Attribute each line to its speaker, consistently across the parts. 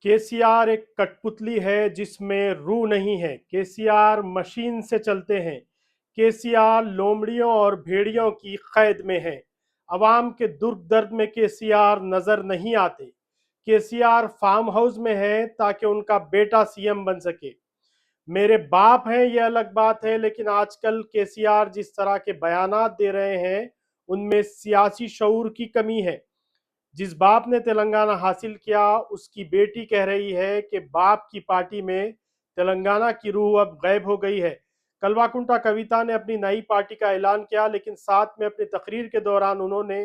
Speaker 1: केसीआर एक कठपुतली है जिसमें रूह नहीं है। केसीआर मशीन से चलते हैं। केसीआर लोमड़ियों और भेड़ियों की कैद में है। अवाम के दुर्ग दर्द में केसीआर नजर नहीं आते। केसीआर फार्म हाउस में है ताकि उनका बेटा सीएम बन सके। मेरे बाप हैं ये अलग बात है, लेकिन आजकल केसीआर जिस तरह के बयानात दे रहे हैं उनमें सियासी शऊर की कमी है। जिस बाप ने तेलंगाना हासिल किया उसकी बेटी कह रही है कि बाप की पार्टी में तेलंगाना की रूह अब गायब हो गई है। कल्वाकुंटा कविता ने अपनी नई पार्टी का ऐलान किया, लेकिन साथ में अपनी तकरीर के दौरान उन्होंने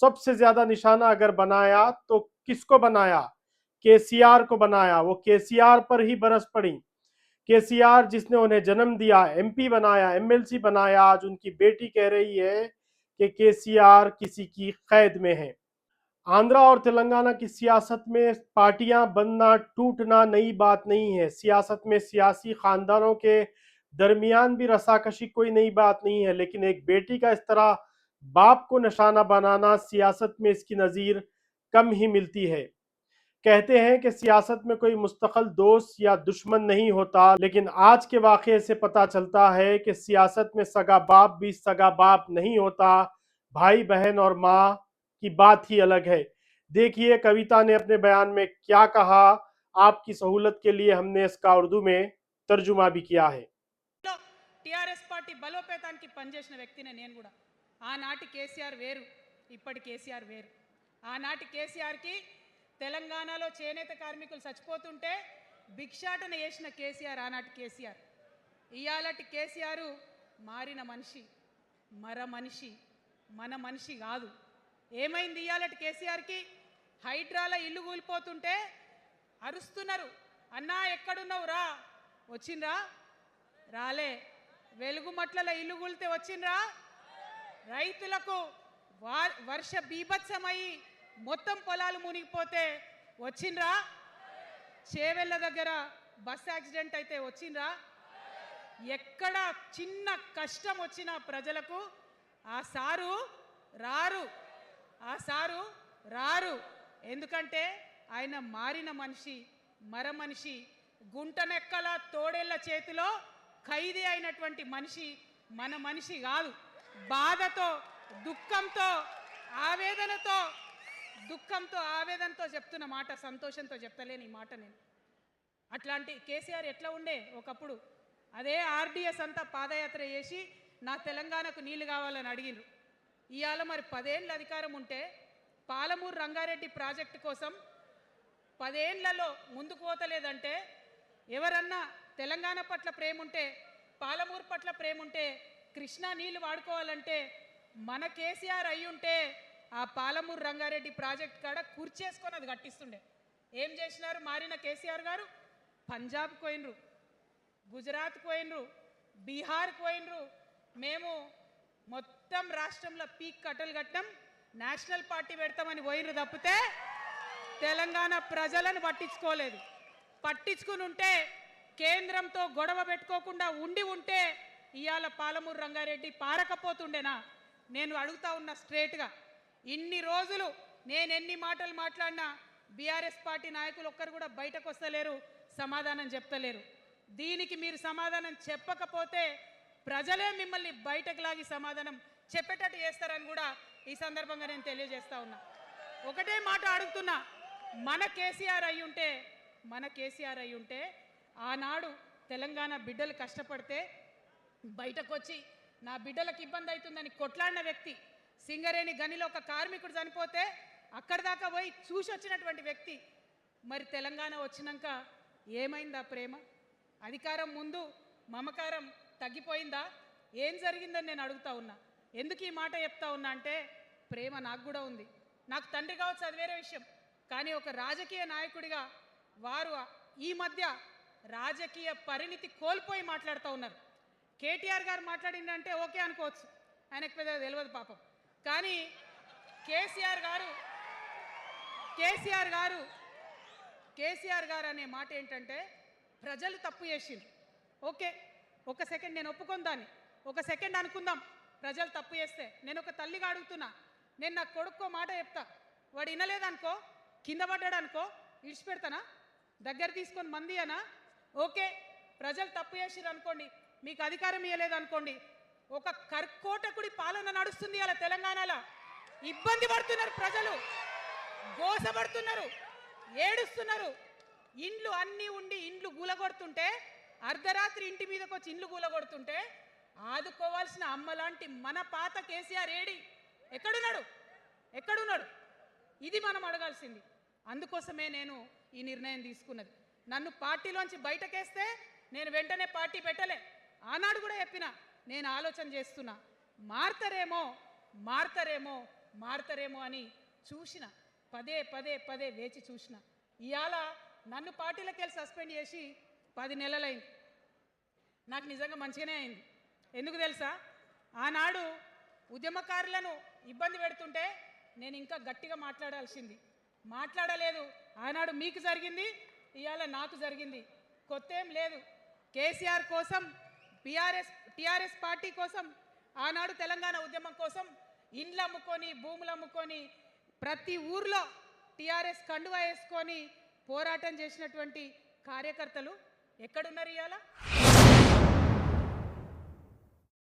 Speaker 1: सबसे ज्यादा निशाना अगर बनाया तो किसको बनाया? केसीआर को बनाया। वो केसीआर पर ही बरस पड़ी। केसीआर जिसने उन्हें जन्म दिया, एमपी बनाया, एमएलसी बनाया, आज उनकी बेटी कह रही है कि केसीआर किसी की कैद में है। आंध्रा और तेलंगाना की सियासत में पार्टियां बनना टूटना नई बात नहीं है। सियासत में सियासी खानदानों के दरमियान भी रसाकशी कोई नई बात नहीं है, लेकिन एक बेटी का इस तरह बाप को निशाना बनाना सियासत में इसकी नज़ीर कम ही मिलती है। कहते हैं कि सियासत में कोई मुस्तकिल दोस्त या दुश्मन नहीं होता, लेकिन आज के वाक़े से पता चलता है कि सियासत में सगा बाप भी सगा बाप नहीं होता। भाई बहन और माँ की बात ही अलग है। देखिए कविता ने अपने बयान में क्या कहा। आपकी सहूलत के लिए हमने इसका उर्दू में तर्जुमा भी किया है।
Speaker 2: టిఆర్ఎస్ పార్టీ బలోపేతానికి పనిచేసిన వ్యక్తినే నేను కూడా. ఆనాటి కేసీఆర్ వేరు, ఇప్పటి కేసీఆర్ వేరు. ఆనాటి కేసీఆర్కి తెలంగాణలో చేనేత కార్మికులు చచ్చిపోతుంటే భిక్షాటన చేసిన కేసీఆర్ ఆనాటి కేసీఆర్. ఇయాలటి కేసీఆర్ మారిన మనిషి, మర మనిషి, మన మనిషి కాదు. ఏమైంది ఇయాలటి కేసీఆర్కి? హైడ్రాల ఇల్లు కూలిపోతుంటే అరుస్తున్నారు, అన్నా ఎక్కడున్నావు రా, వచ్చిండ్రా? రాలే. వెలుగుమట్ల ఇల్లు కూలితే వచ్చిండ్రా? రైతులకు వర్ష బీభత్సమై మొత్తం పొలాలు మునిగిపోతే వచ్చిండ్రా? చేవెళ్ళ దగ్గర బస్ యాక్సిడెంట్ అయితే వచ్చిండ్రా? ఎక్కడ చిన్న కష్టం వచ్చినా ప్రజలకు ఆ సారు రారు, ఆ సారు రారు. ఎందుకంటే ఆయన మారిన మనిషి, మర మనిషి, గుంటనెక్కల తోడేళ్ల చేతిలో ఖైదీ అయినటువంటి మనిషి, మన మనిషి కాదు. బాధతో దుఃఖంతో ఆవేదనతో చెప్తున్న మాట, సంతోషంతో చెప్తలేని ఈ మాట నేను. అట్లాంటి కేసీఆర్ ఎట్లా ఉండే ఒకప్పుడు? అదే ఆర్డీఎస్ అంతా పాదయాత్ర చేసి నా తెలంగాణకు నీళ్లు కావాలని అడిగినారు. ఇవాళ మరి 10 ఏళ్ళ అధికారం ఉంటే పాలమూరు రంగారెడ్డి ప్రాజెక్టు కోసం 10 ఏళ్లలో ముందుకు పోతలేదంటే, ఎవరన్నా తెలంగాణ పట్ల ప్రేమ ఉంటే, పాలమూరు పట్ల ప్రేమ ఉంటే, కృష్ణా నీళ్లు వాడుకోవాలంటే మన కేసీఆర్ అయి ఉంటే ఆ పాలమూరు రంగారెడ్డి ప్రాజెక్ట్ కాడ కుర్చేసుకొని అది కట్టిస్తుండే. ఏం చేసినారు మారిన కేసీఆర్ గారు? పంజాబ్ పోయినరు, గుజరాత్ పోయినరు, బీహార్ పోయినరు. మేము మొత్తం రాష్ట్రంలో పీక్ కట్టలు కట్టం, నేషనల్ పార్టీ పెడతామని పోయినరు తప్పితే తెలంగాణ ప్రజలను పట్టించుకోలేదు. పట్టించుకుని ఉంటే, కేంద్రంతో గొడవ పెట్టుకోకుండా ఉంటే ఇవాళ పాలమూరు రంగారెడ్డి పారకపోతుండేనా? నేను అడుగుతా ఉన్నా స్ట్రేట్గా. ఇన్ని రోజులు నేను ఎన్ని మాటలు మాట్లాడినా బీఆర్ఎస్ పార్టీ నాయకులు ఒక్కరు కూడా బయటకు వస్తలేరు, సమాధానం చెప్తలేరు. దీనికి మీరు సమాధానం చెప్పకపోతే ప్రజలే మిమ్మల్ని బయటకు లాగి సమాధానం చెప్పేటట్టు చేస్తారని కూడా ఈ సందర్భంగా నేను తెలియజేస్తా ఉన్నా. ఒకటే మాట అడుగుతున్నా, మన కేసీఆర్ అయి ఉంటే ఆనాడు తెలంగాణ బిడ్డలు కష్టపడితే బయటకు వచ్చి నా బిడ్డలకు ఇబ్బంది అవుతుందని కొట్లాడిన వ్యక్తి, సింగరేణి గనిలో ఒక కార్మికుడు చనిపోతే అక్కడి దాకా పోయి చూసి వచ్చినటువంటి వ్యక్తి. మరి తెలంగాణ వచ్చినాక ఏమైందా ప్రేమ? అధికారం ముందు మమకారం తగ్గిపోయిందా? ఏం జరిగిందని నేను అడుగుతా ఉన్నా. ఎందుకు ఈ మాట చెప్తా ఉన్నా అంటే, ప్రేమ నాకు కూడా ఉంది. నాకు తండ్రి కావచ్చు, అది వేరే విషయం. కానీ ఒక రాజకీయ నాయకుడిగా వారు ఈ మధ్య రాజకీయ పరిణితి కోల్పోయి మాట్లాడుతూ ఉన్నారు. కేటీఆర్ గారు మాట్లాడిందంటే ఓకే అనుకోవచ్చు, ఆయనకు పెద్దగా తెలియదు పాపం. కానీ కేసీఆర్ గారు అనే మాట ఏంటంటే, ప్రజలు తప్పు చేసిండ్రు. ఓకే, ఒక సెకండ్ నేను ఒప్పుకొని దాన్ని, ఒక సెకండ్ అనుకుందాం. ప్రజలు తప్పు చేస్తే నేను ఒక తల్లిగా అడుగుతున్నా. నేను నా కొడుకో మాట చెప్తా, వాడు వినలేదనుకో, కింద పడ్డాడు అనుకో, ఇడిచిపెడతానా? దగ్గర తీసుకొని మంది అనా? ఓకే, ప్రజలు తప్పు చేసిర్రు అనుకోండి, మీకు అధికారం ఇవ్వలేదు అనుకోండి, ఒక కర్కోటకుడి పాలన నడుస్తుంది అలా తెలంగాణలో. ఇబ్బంది పడుతున్నారు ప్రజలు, గోసపడుతున్నారు, ఏడుస్తున్నారు. ఇండ్లు అన్నీ ఉండి ఇండ్లు గూలగొడుతుంటే, అర్ధరాత్రి ఇంటి మీదకి వచ్చి ఇండ్లు గూలగొడుతుంటే ఆదుకోవాల్సిన అమ్మలాంటి మన పాత కేసీఆర్ ఏడి? ఎక్కడున్నాడు? ఎక్కడున్నాడు? ఇది మనం అడగాల్సింది. అందుకోసమే నేను ఈ నిర్ణయం తీసుకున్నది. నన్ను పార్టీలోంచి బయటకేస్తే నేను వెంటనే పార్టీ పెట్టలే. ఆనాడు కూడా చెప్పిన, నేను ఆలోచన చేస్తున్నా, మారతారేమో మారతారేమో మారతారేమో అని చూసిన, పదే పదే పదే వేచి చూసిన. ఇవాళ నన్ను పార్టీలోకి వెళ్ళి సస్పెండ్ చేసి 10 నెలలైంది. నాకు నిజంగా మంచిగానే అయింది. ఎందుకు తెలుసా? ఆనాడు ఉద్యమకారులను ఇబ్బంది పెడుతుంటే నేను ఇంకా గట్టిగా మాట్లాడాల్సింది, మాట్లాడలేదు. ఆనాడు మీకు జరిగింది, ఇవాళ నాకు జరిగింది. కొత్త ఏం లేదు. కేసీఆర్ కోసం, టీఆర్ఎస్ పార్టీ కోసం, ఆనాడు తెలంగాణ ఉద్యమం కోసం ఇండ్లు అమ్ముకొని, భూములు అమ్ముకొని, ప్రతి ఊర్లో టీఆర్ఎస్ కండువా వేసుకొని పోరాటం చేసినటువంటి కార్యకర్తలు ఎక్కడున్నారు ఇవాళ?